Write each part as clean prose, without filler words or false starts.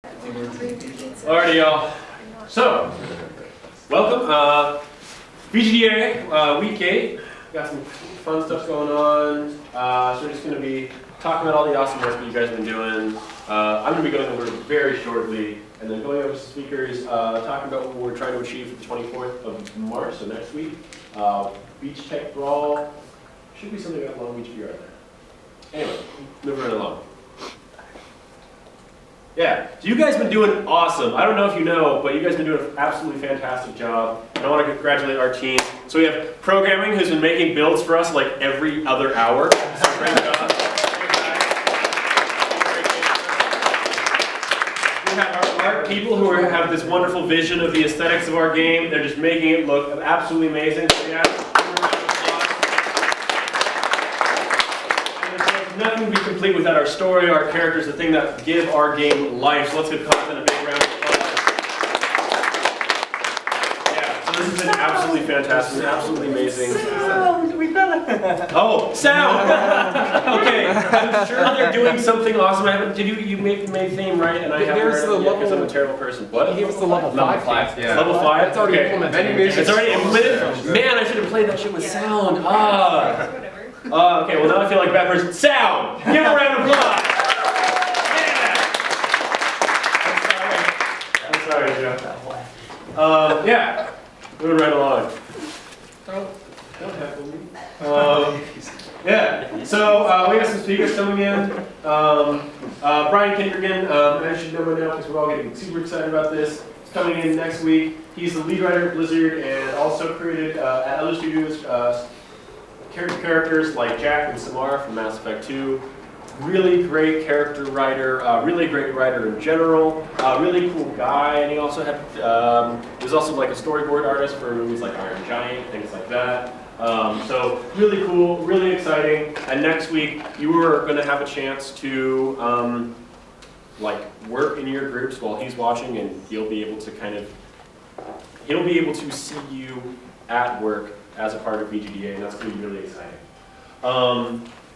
Alrighty, y'all. So, welcome. VGDA, week 8. Got some fun stuff going on. So we're just going to be talking about all the awesome work that you guys have been doing. I'm going to be going over very shortly, and then going over some speakers, talking about what we're trying to achieve for the 24th of March, so next week. Beach Tech Brawl. Should be something about Long Beach VR there. Anyway, moving right along. Yeah, so you guys have been doing awesome. I don't know if you know, but you guys have been doing an absolutely fantastic job. And I want to congratulate our team. So we have programming who's been making builds for us like every other hour. So great job. We have our art people who have this wonderful vision of the aesthetics of our game. They're just making it look absolutely amazing. So yeah. Nothing would be complete without our story, our characters, the thing that give our game life. So let's give content a big round of applause. Yeah, so this has been absolutely fantastic, absolutely amazing. Sound, we got it. Oh, sound! Okay, I'm sure they're doing something awesome. I haven't. Did you made theme right? And I haven't heard it yet because I'm a terrible person. What? He gave us the level 5. Yeah. Level 5. It's already implemented. It's already implemented. Man, I should have played that shit with sound. Okay, well now I feel like a bad person. Sound! Give a round of applause! Yeah! I'm sorry, Joe. Yeah, moving right along. Don't heckle me. Yeah, so we have some speakers coming in. Brian Kindergan, I should know by now because we're all getting super excited about this. He's coming in next week. He's the lead writer at Blizzard and also created at other studios characters like Jack and Samara from Mass Effect 2. Really great character writer, really great writer in general, really cool guy, and he also had, was also like a storyboard artist for movies like Iron Giant, things like that. So really cool, really exciting, and next week you are going to have a chance to like work in your groups while he's watching, and he'll be able to see you at work as a part of VGDA, and that's going to be really exciting.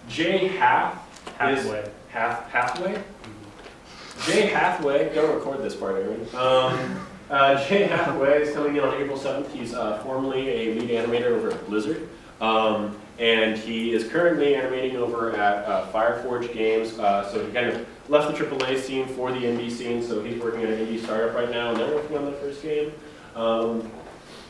Jay Hathaway. Jay Hathaway, don't record this part, Aaron. Jay Hathaway is coming in on April 7th. He's formerly a lead animator over at Blizzard, and he is currently animating over at Fireforge Games. So he kind of left the AAA scene for the indie scene, so he's working at an indie startup right now, and they're working on their first game.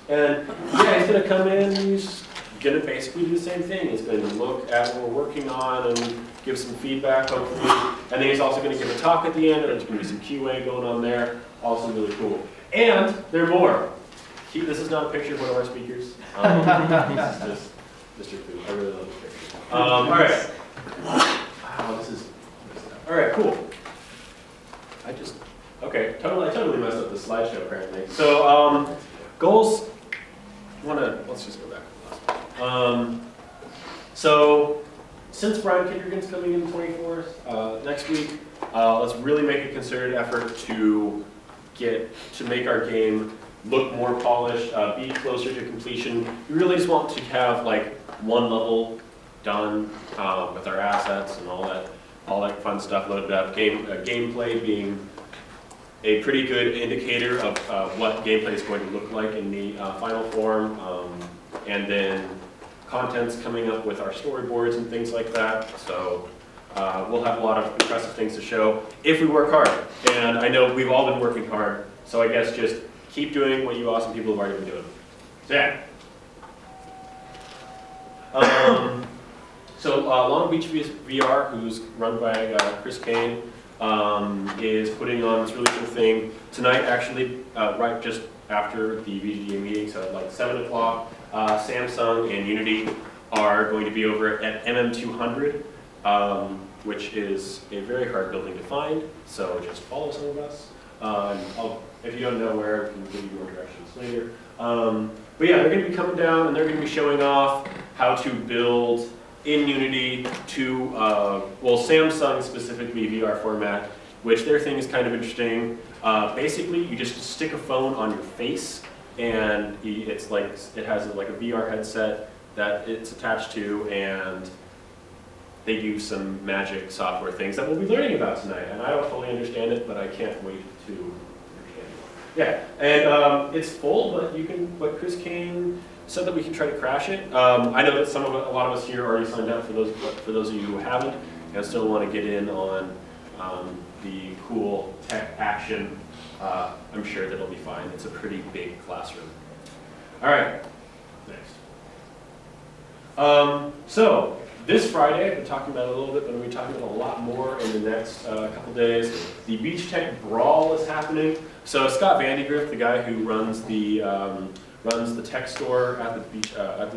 And yeah, he's going to come in and he's going to basically do the same thing. He's going to look at what we're working on and give some feedback, hopefully. And then he's also going to give a talk at the end, and there's going to be some QA going on there. Also really cool. And there are more. This is not a picture of one of our speakers. This is just Mr. Fu. I really love this picture. All right. Wow, this is... All right, cool. Okay, I totally messed up the slideshow apparently. So, goals... let's just go back. So, since Brian Kindergan's coming in the 24th, next week, let's really make a concerted effort to make our game look more polished, be closer to completion. We really just want to have like one level done with our assets and all that fun stuff loaded up. Gameplay being a pretty good indicator of what gameplay is going to look like in the final form, and then content's coming up with our storyboards and things like that. So we'll have a lot of impressive things to show if we work hard. And I know we've all been working hard, so I guess just keep doing what you awesome people have already been doing. So yeah. Long Beach VR, who's run by Chris Kane, is putting on this really cool thing tonight, actually, right just after the VGDA meeting, so at like 7 o'clock. Samsung and Unity are going to be over at MM200, which is a very hard building to find, so just follow some of us. If you don't know where, I can give you more directions later. But yeah, they're going to be coming down and they're going to be showing off how to build in Unity to, Samsung specifically VR format, which their thing is kind of interesting. Basically, you just stick a phone on your face, and it's like it has like a VR headset that it's attached to, and they use some magic software things that we'll be learning about tonight. And I don't fully understand it, but I can't wait to understand it. Yeah, and it's full, but you can. But Chris Kane said that we can try to crash it. I know that a lot of us here already signed up. For those of you who haven't, and still want to get in on the cool tech action, I'm sure that it'll be fine. It's a pretty big classroom. All right, next. So this Friday, I've been talking about it a little bit, but I'm going to be talking about a lot more in the next couple days. The Beach Tech Brawl is happening. So Scott Vandegrift, the guy who runs the tech store at the beach at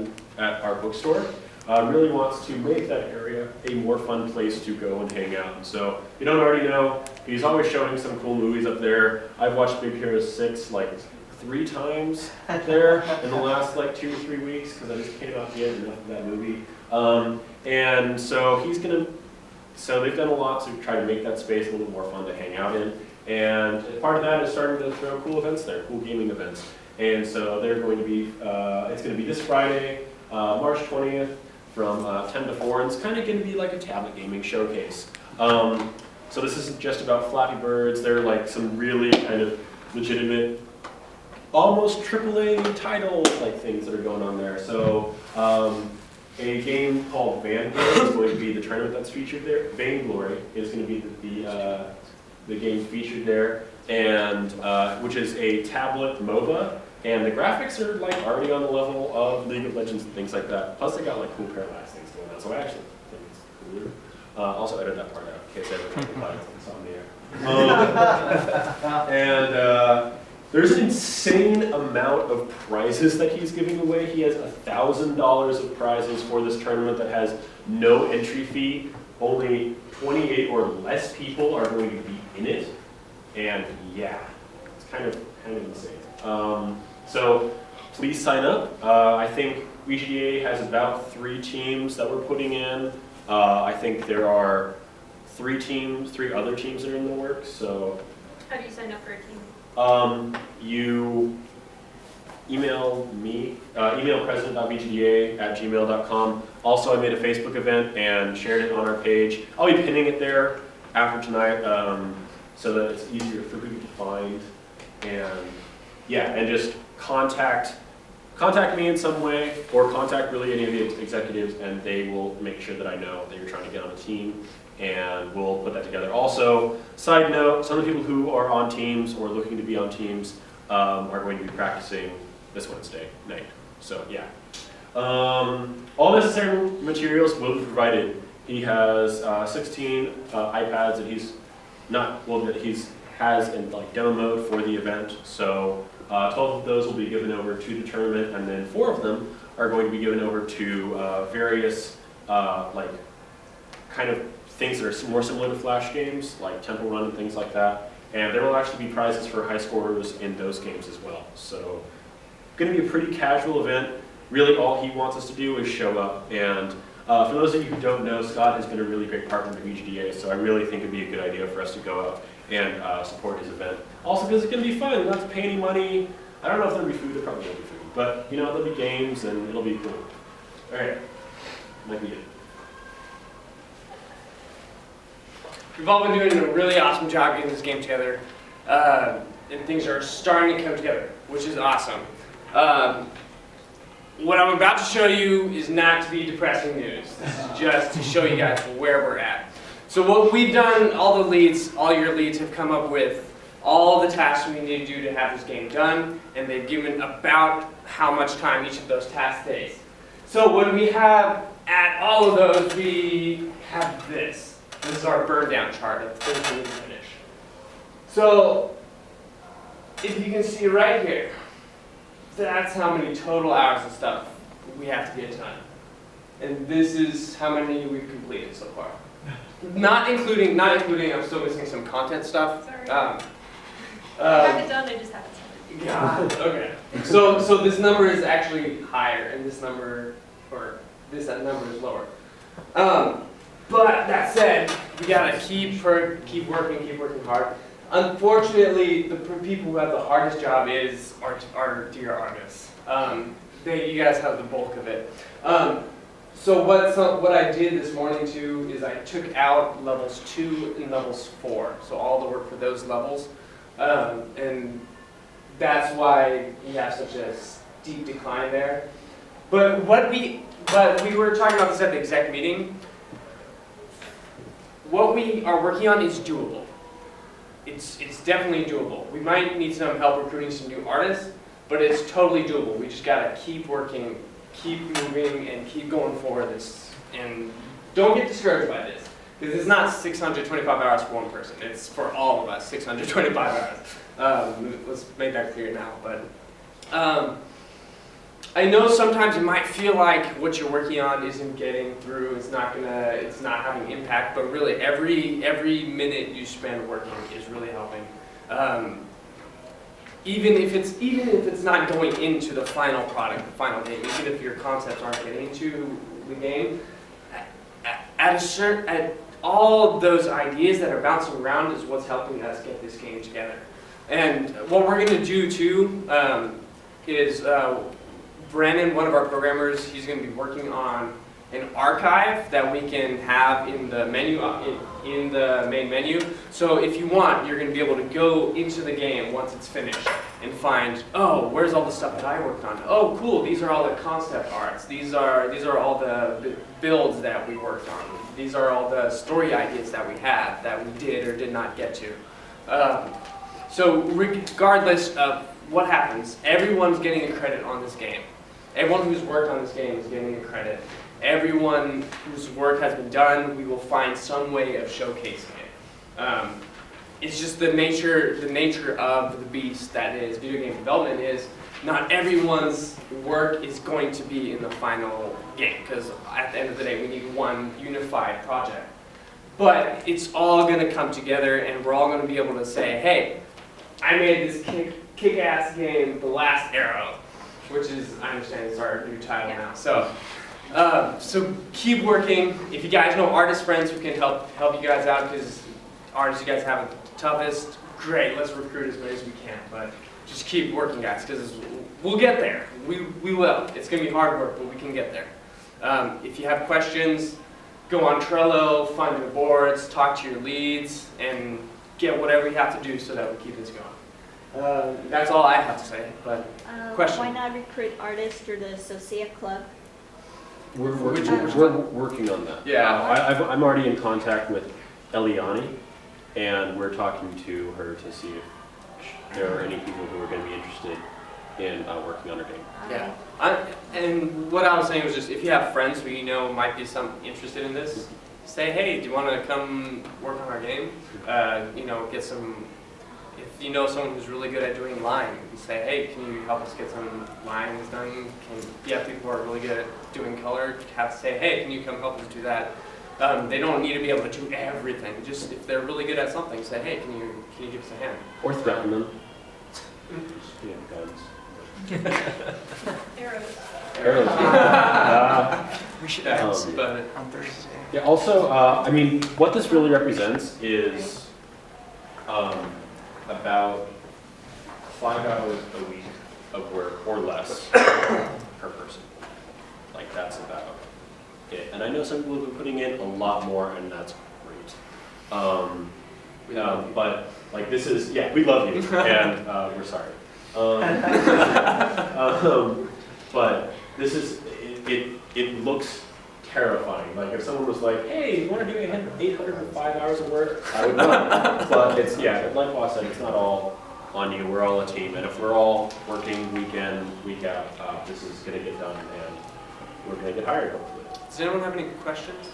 our bookstore, really wants to make that area a more fun place to go and hang out. And so, if you don't already know, he's always showing some cool movies up there. I've watched Big Hero 6 like 3 times there in the last like 2 or 3 weeks because I just came out the end of that movie. And so they've done a lot to try to make that space a little more fun to hang out in. And part of that is starting to throw cool events there, cool gaming events. And so they're going to be, it's going to be this Friday, March 20th, from 10 to 4, and it's kind of going to be like a tablet gaming showcase. So this isn't just about Flappy Birds. There are like some really kind of legitimate, almost AAA title like things that are going on there. So a game called Vainglory is going to be the tournament that's featured there. Vainglory is going to be the game featured there, and which is a tablet MOBA. And the graphics are like already on the level of League of Legends and things like that. Plus they got like cool parallax things going on, so I actually think it's cooler. Also edit that part out in case I ever try to buy something and there's an insane amount of prizes that he's giving away. He has $1,000 of prizes for this tournament that has no entry fee. Only 28 or less people are going to be in it. And yeah, it's kind of insane. So please sign up. I think VGDA has about 3 teams that we're putting in. I think there are 3 other teams that are in the works. So how do you sign up for a team? You email me, email president.vgda@gmail.com. Also, I made a Facebook event and shared it on our page. I'll be pinning it there after tonight so that it's easier for people to find. And yeah, and just contact me in some way, or contact really any of the executives, and they will make sure that I know that you're trying to get on a team, and we'll put that together. Also, side note, some of the people who are on teams or looking to be on teams are going to be practicing this Wednesday night. So yeah. All necessary materials will be provided. He has 16 iPads that has in like demo mode for the event. So 12 of those will be given over to the tournament, and then 4 of them are going to be given over to various like kind of things that are more similar to Flash games, like Temple Run and things like that. And there will actually be prizes for high scorers in those games as well. So going to be a pretty casual event. Really all he wants us to do is show up. And for those of you who don't know, Scott has been a really great partner to VGDA, so I really think it'd be a good idea for us to go out and support his event. Also because it's going to be fun. You don't have to pay any money. I don't know if there'll be food. There probably will be food. But you know, there'll be games and it'll be cool. All right. Might be it. We've all been doing a really awesome job getting this game together, and things are starting to come together, which is awesome. What I'm about to show you is not to be depressing news. This is just to show you guys where we're at. So what we've done, all your leads have come up with all the tasks we need to do to have this game done, and they've given about how much time each of those tasks takes. So when we have at all of those, we have this. This is our burn down chart of things we need to finish. So if you can see right here, that's how many total hours of stuff we have to get done. And this is how many we've completed so far. Not including, I'm still missing some content stuff. Sorry. I have it done, I just haven't started. God, okay. So this number is actually higher, and this number is lower. But that said, we gotta keep working hard. Unfortunately, the people who have the hardest job is our dear artists. You guys have the bulk of it. So what I did this morning too is I took out levels 2 and levels 4, so all the work for those levels, and that's why we have such a steep decline there. But we were talking about this at the exec meeting. What we are working on is doable. It's definitely doable. We might need some help recruiting some new artists, but it's totally doable. We just gotta keep working, keep moving, and keep going forward. And don't get discouraged by this, because it's not 625 hours for one person. It's for all of us, 625 hours. Let's make that clear now. But I know sometimes it might feel like what you're working on isn't getting through. It's not having impact. But really, every minute you spend working is really helping. Even if it's not going into the final product, the final game, even if your concepts aren't getting into the game, at all those ideas that are bouncing around is what's helping us get this game together. And what we're going to do too is Brandon, one of our programmers, he's going to be working on an archive that we can have in the menu, in the main menu. So if you want, you're going to be able to go into the game once it's finished and find, oh, where's all the stuff that I worked on? Oh, cool, these are all the concept arts. These are all the builds that we worked on. These are all the story ideas that we had that we did or did not get to. So regardless of what happens, everyone's getting a credit on this game. Everyone who's worked on this game is getting a credit. Everyone whose work has been done, we will find some way of showcasing it. It's just the nature of the beast that is video game development is not everyone's work is going to be in the final game, because at the end of the day we need one unified project. But it's all going to come together and we're all going to be able to say, hey, I made this kick-ass game, The Last Arrow, which is, I understand, is our new title now. So keep working. If you guys know artist friends who can help you guys out, because artists you guys have the toughest, great, let's recruit as many as we can. But just keep working, guys, because we'll get there. We will. It's going to be hard work, but we can get there. If you have questions, go on Trello, find the boards, talk to your leads, and get whatever you have to do so that we keep this going. That's all I have to say. But question? Why not recruit artists through the Socia Club? We're working on that. Yeah. I'm already in contact with Eliani, and we're talking to her to see if there are any people who are going to be interested in working on her game. Yeah. And what I was saying was just if you have friends who you know might be interested in this, say, hey, do you want to come work on our game? Get some. If you know someone who's really good at doing line, you say, hey, can you help us get some lines done? If you have people who are really good at doing color, have to say, hey, can you come help us do that? They don't need to be able to do everything. Just if they're really good at something, say, hey, can you give us a hand? Or threaten them. Guns. Arrows. We should ask, but On Thursday. Yeah. Also, I mean, what this really represents is about 5 hours a week of work or less per person. Like that's about it. And I know some people have been putting in a lot more, and that's great. But like this is, yeah, we love you, and we're sorry. But this is, it looks terrifying. Like if someone was like, hey, you want to do 805 hours of work? I would not. But it's, yeah, like Boss said, it's not all on you. We're all a team. And if we're all working week in, week out, this is going to get done and we're going to get hired hopefully. does anyone have any questions?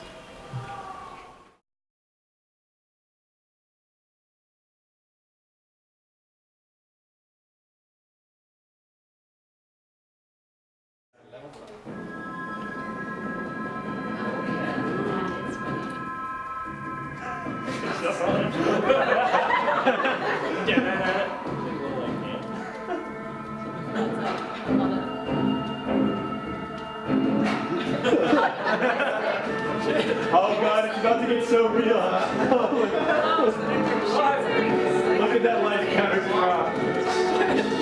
Oh God, it's about to get so real. Look at that life counter drop. He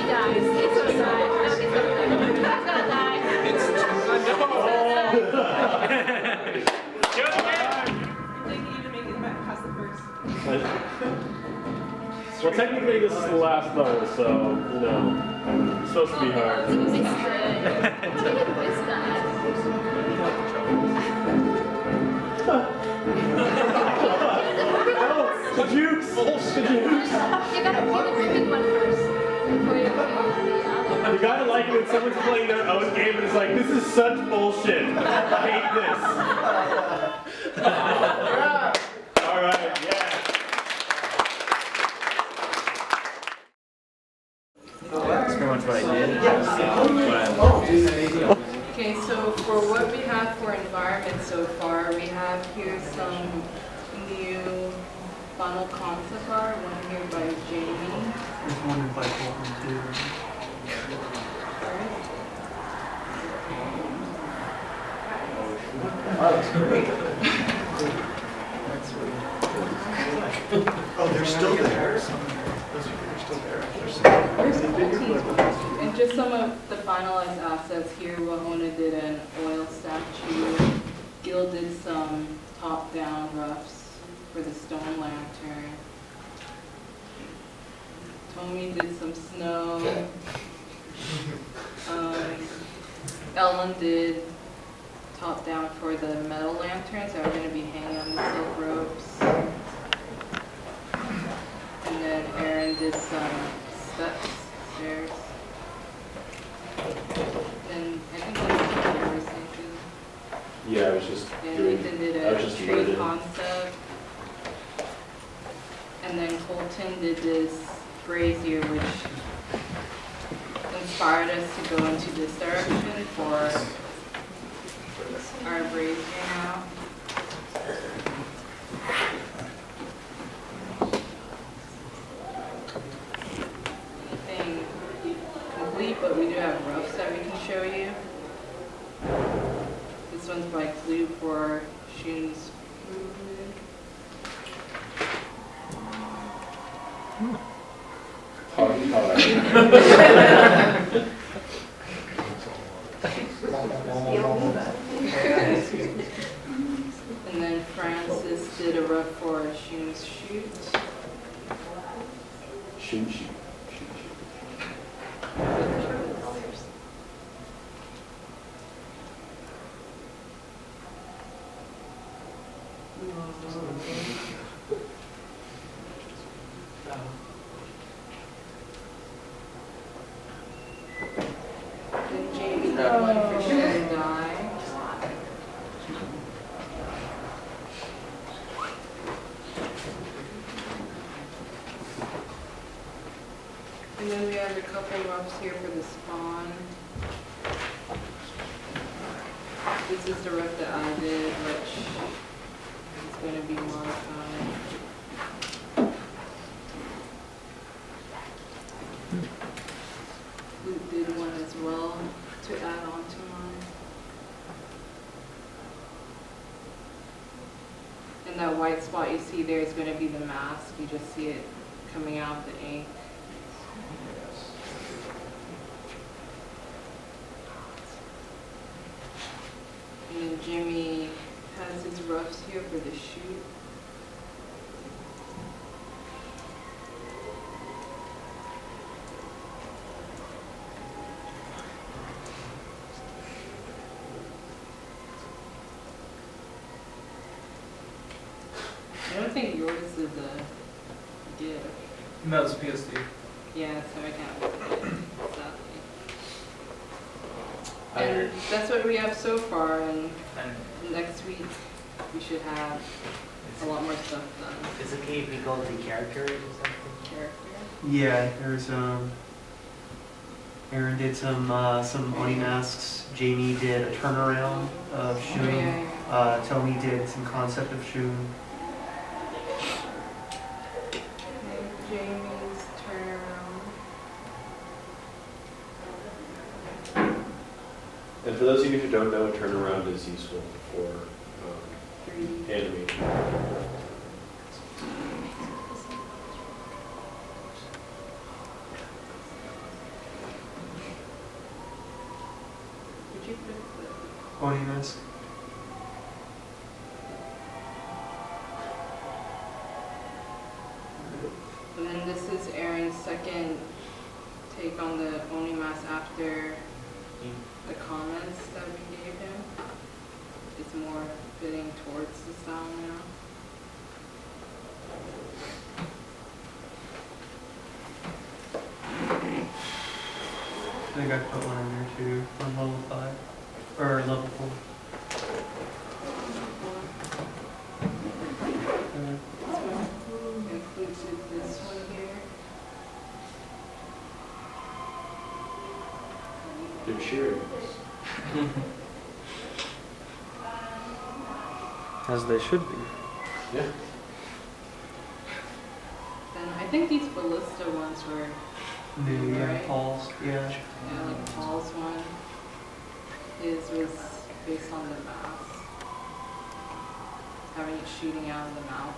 dies. It's so sad. He's gonna die. It's, I know. Well, technically this is the last level, so, you know, it's supposed to be hard. The jukes! The jukes! You gotta do the ribbon one first before you do the other. You gotta like it when someone's playing their own game and it's like, this is such bullshit. I hate this. Alright, yeah. That's pretty much what I did. Okay, so for what we have for environment so far, we have here some new funnel concept art, one here by Jamie. There's one by Colton too. Oh, they're still there. Those people are still there. And just some of the finalized assets here, Wahona did an oil statue. Gil did some top-down roughs for the stone lantern. Tommy did some snow. Ellen did top-down for the metal lanterns that are going to be hanging on the silk ropes. And then Aaron did some stairs. And I think that's what Aaron was thinking. Yeah, I was just And doing, Nathan did I was a just tree learning. concept. And then Colton did this brazier, which inspired us to go into this direction for our brazier now. Anything complete, but we do have roughs that we can show you. This one's by Clue for Shun's movement. And then Francis did a rough for Shun's shoot. Shoot. Then Jamie did one for Shun Die. And then we have a couple roughs here for the spawn. This is the rough that I did, which is going to be modified. Luke did one as well to add on to mine. And that white spot you see there is going to be the mask. You just see it coming out of the ink. And then Jimmy has his roughs here for the shoot. I don't think yours is a gift. No, it's PSD. Yeah, so I can't look at it, sadly. And that's what we have so far, and next week we should have a lot more stuff done. Is it okay if we go to characters or something? Character. Yeah, there's Aaron did some Oni masks. Jamie did a turnaround of Shun. Oh, yeah. Tony did some concept of Shun. Jamie's turnaround. And for those of you who don't know, a turnaround is useful for 3D. animation. Would you put Oni mask. And then this is Aaron's second take on the Oni mask after the comments that we gave him. It's more fitting towards the style now. I think I put one in there too, on level 5, or level 4. Includes this one here. They're cheering. As they should be. Yeah. Then I think these ballista ones were, New, yeah, Right. Paul's, yeah. yeah, like Paul's one. His was based on the mask. Having it shooting out of the mouth.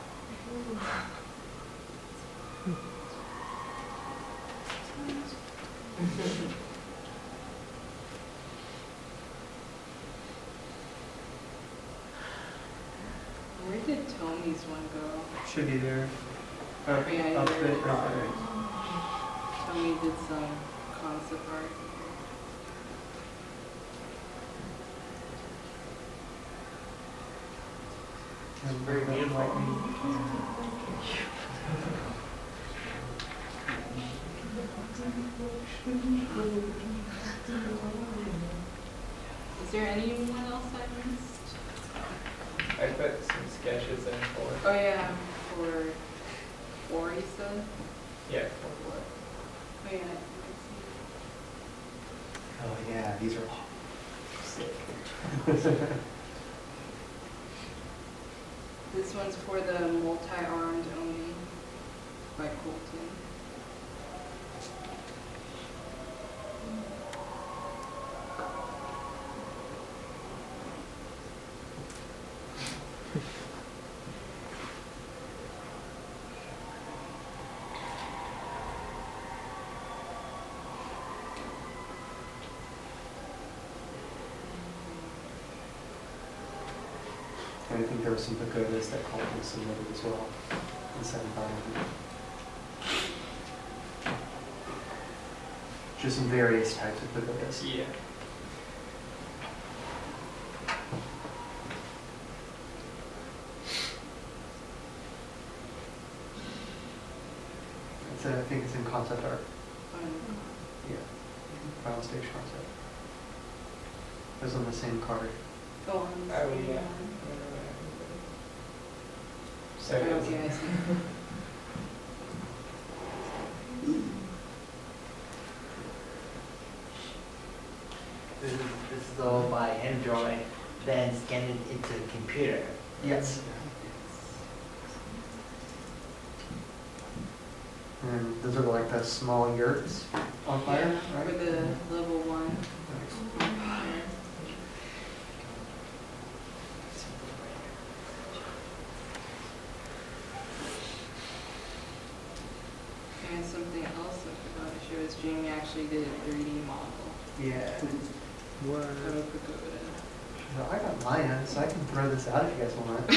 Where did Tony's one go? Should be there. Up, Yeah, up there it it, is. right there. Tony did some concept art here. And very lightning. Is there anyone else I missed? I put some sketches in for. Oh yeah, for four you said? Yeah. Oh yeah. Oh yeah, these are sick. This one's for the multi-armed Oni by Colton. And I think there were some pagodas that Colton submitted as well. And 75 of them. Just some various types of pagodas. Yeah. I think it's in concept art. Um, Yeah. Final stage concept. It was on the same card. Go on. Oh, yeah. So Okay, I see. This is all by Android, then scan it into the computer. Yes. And those are like the small yurts on fire, Yeah, right? for the level 1. And something else I forgot to show is Jamie actually did a 3D model Yeah. of a pagoda. So I got mine, so I can throw this out if you guys want.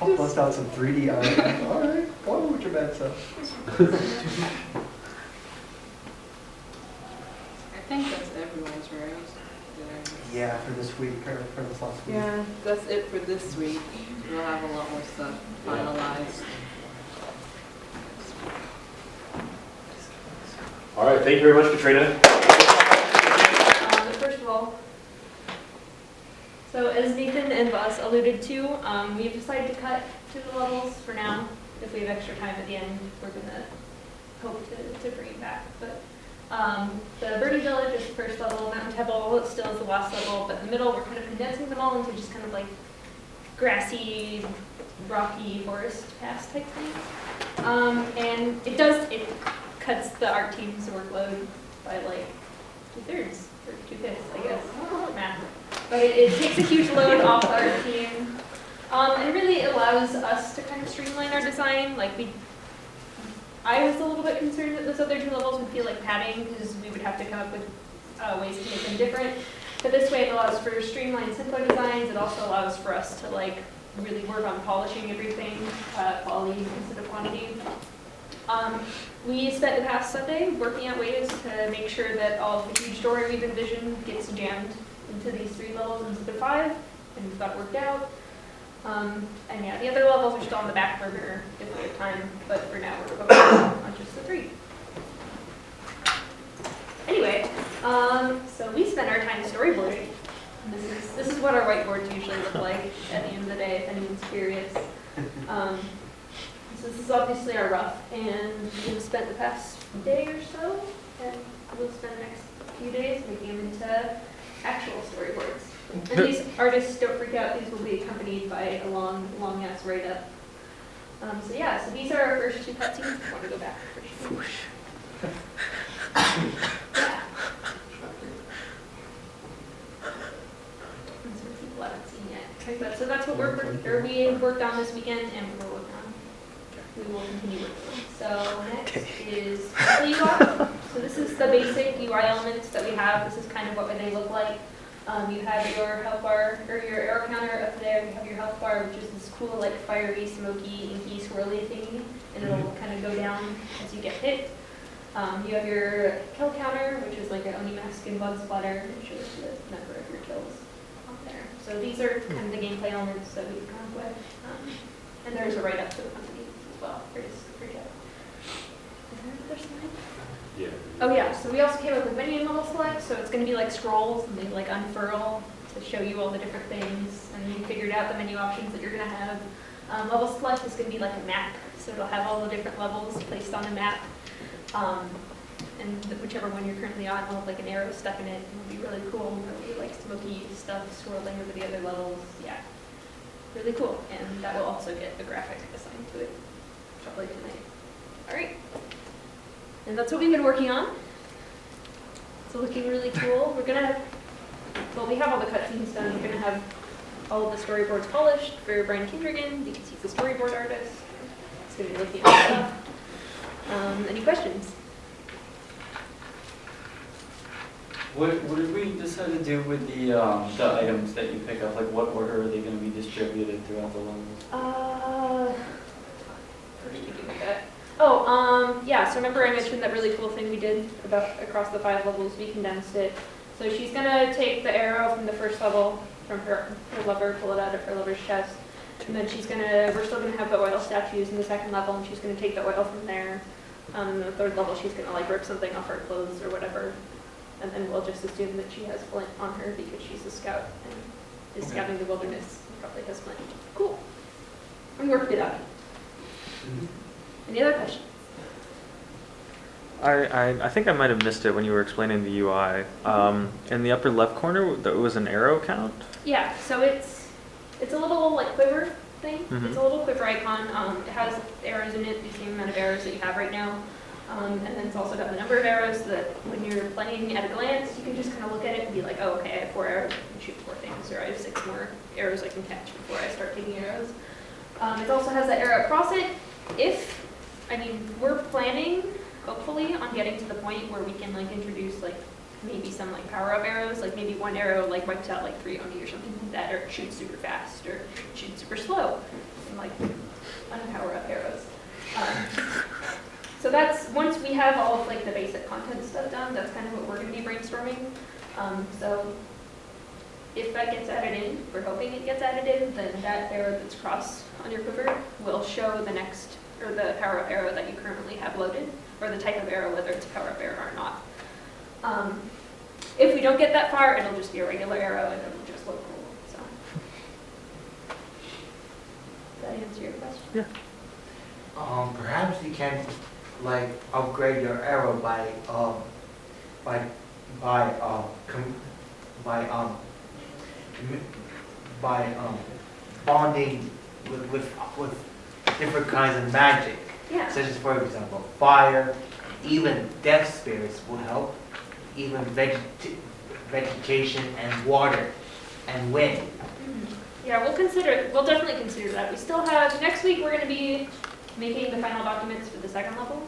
I'll bust out some 3D art. All right, go on with your bad stuff. I think that's everyone's, right? Did I miss- Yeah, for this week, or for this last week. Yeah, that's it for this week. We'll have a lot more stuff finalized. All right, thank you very much, Katrina. First of all, so as Nathan and Buzz alluded to, we've decided to cut to the levels for now. If we have extra time at the end, we're gonna hope to bring it back. But the Birdie Village is the first level, Mountain Temple it still is the last level, but in the middle we're kind of condensing them all into just kind of like grassy, rocky forest pass type thing. And it cuts the art team's workload by like 2/3 or 2/5, I guess, math. But it takes a huge load off the art team. And it really allows us to kind of streamline our design. I was a little bit concerned that those other two levels would feel like padding because we would have to come up with ways to make them different. But this way it allows for streamlined, simpler designs. It also allows for us to like really work on polishing everything, quality instead of quantity. We spent the past Sunday working out ways to make sure that all of the huge story we've envisioned gets jammed into these 3 levels instead of 5, and we've got it worked out. And yeah, the other levels are still on the back burner if we have time, but for now we're focusing on just the 3. Anyway, so we spend our time storyboarding. This is what our whiteboards usually look like at the end of the day, if anyone's curious. So this is obviously our rough, and we've spent the past day or so, and we'll spend the next few days making them into actual storyboards. And these artists, don't freak out, these will be accompanied by a long ass write-up. So yeah, so these are our first 2 cutscenes. I want to go back first. Yeah. And some people haven't seen yet. But, so that's what we worked on this weekend, and we're working on. We will continue working on. So next is the UI. So this is the basic UI elements that we have. This is kind of what they look like. You have your health bar, or your arrow counter up there. You have your health bar, which is this cool, like, fiery, smoky, inky, swirly thingy, and it'll kind of go down as you get hit. You have your kill counter, which is like an Oni mask and bug splatter. It shows the number of your kills on there. So these are kind of the gameplay elements that we've come up with. And there's a write-up to the company as well. Is there another slide? Yeah. Oh yeah, so we also came up with menu level select, so it's going to be like scrolls, and they like unfurl to show you all the different things, and you figured out the menu options that you're going to have. Level select is going to be like a map, so it'll have all the different levels placed on a map, and whichever one you're currently on will have like an arrow stuck in it. It'll be really cool. It'll be like smoky stuff swirling over the other levels. Yeah, really cool, and that will also get a graphic assigned to it shortly tonight. All right. And that's what we've been working on. It's looking really cool. We're gonna have, well, we have all the cutscenes done. We're gonna have all of the storyboards polished for Brian Kindrigan because he's the storyboard artist. It's gonna be looking at stuff. Any questions? What did we decide to do with the items that you pick up? Like, what order are they going to be distributed throughout the levels? First thinking about that. Oh, yeah, so remember I mentioned that really cool thing we did about across the 5 levels, we condensed it. So she's gonna take the arrow from the first level, from her lover, pull it out of her lover's chest. And then we're still gonna have the oil statues in the 2nd level, and she's gonna take the oil from there. In the 3rd level, she's gonna like rip something off her clothes or whatever. And then we'll just assume that she has flint on her because she's a scout and is scouting the wilderness and probably has flint. Cool. We worked it out. Any other questions? I think I might have missed it when you were explaining the UI. In the upper left corner, there was an arrow count? Yeah, so it's a little like quiver thing. Mhm. It's a little quiver icon. It has arrows in it, the same amount of arrows that you have right now. And then it's also got the number of arrows so that when you're playing at a glance, you can just kind of look at it and be like, oh, okay, I have 4 arrows, I can shoot 4 things, or I have 6 more arrows I can catch before I start taking arrows. It also has that arrow across it. We're planning, hopefully, on getting to the point where we can like introduce like maybe some like power-up arrows, like maybe 1 arrow like wipes out like 3 Oni or something like that, or shoots super fast, or shoots super slow, and like unpower-up arrows. So that's, once we have all of like the basic content stuff done, that's kind of what we're going to be brainstorming. So if that gets added in, we're hoping it gets added in, then that arrow that's crossed on your quiver will show the next, or the power-up arrow that you currently have loaded, or the type of arrow, whether it's a power-up arrow or not. If we don't get that far, it'll just be a regular arrow and it'll just look cool. So, does that answer your question? Yeah. Perhaps you can like upgrade your arrow by bonding with different kinds of magic. Yeah. Such as, for example, fire, even death spirits will help, even vegetation and water and wind. Yeah, we'll definitely consider that. We still have, next week we're going to be making the final documents for the 2nd level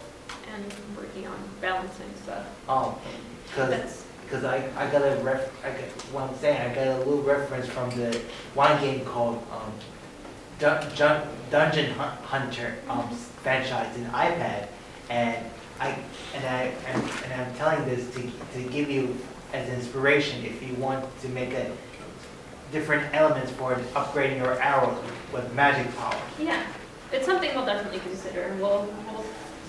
and working on balancing stuff. Because I got a little reference from the one game called Dungeon Hunter franchise in iPad, and I'm telling this to give you as inspiration if you want to make a different elements for upgrading your arrows with magic power. Yeah, it's something we'll definitely consider, and we'll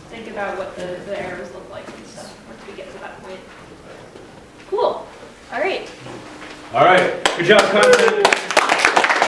think about what the arrows look like and stuff once we get to that point. Cool. All right. All right, good job, content.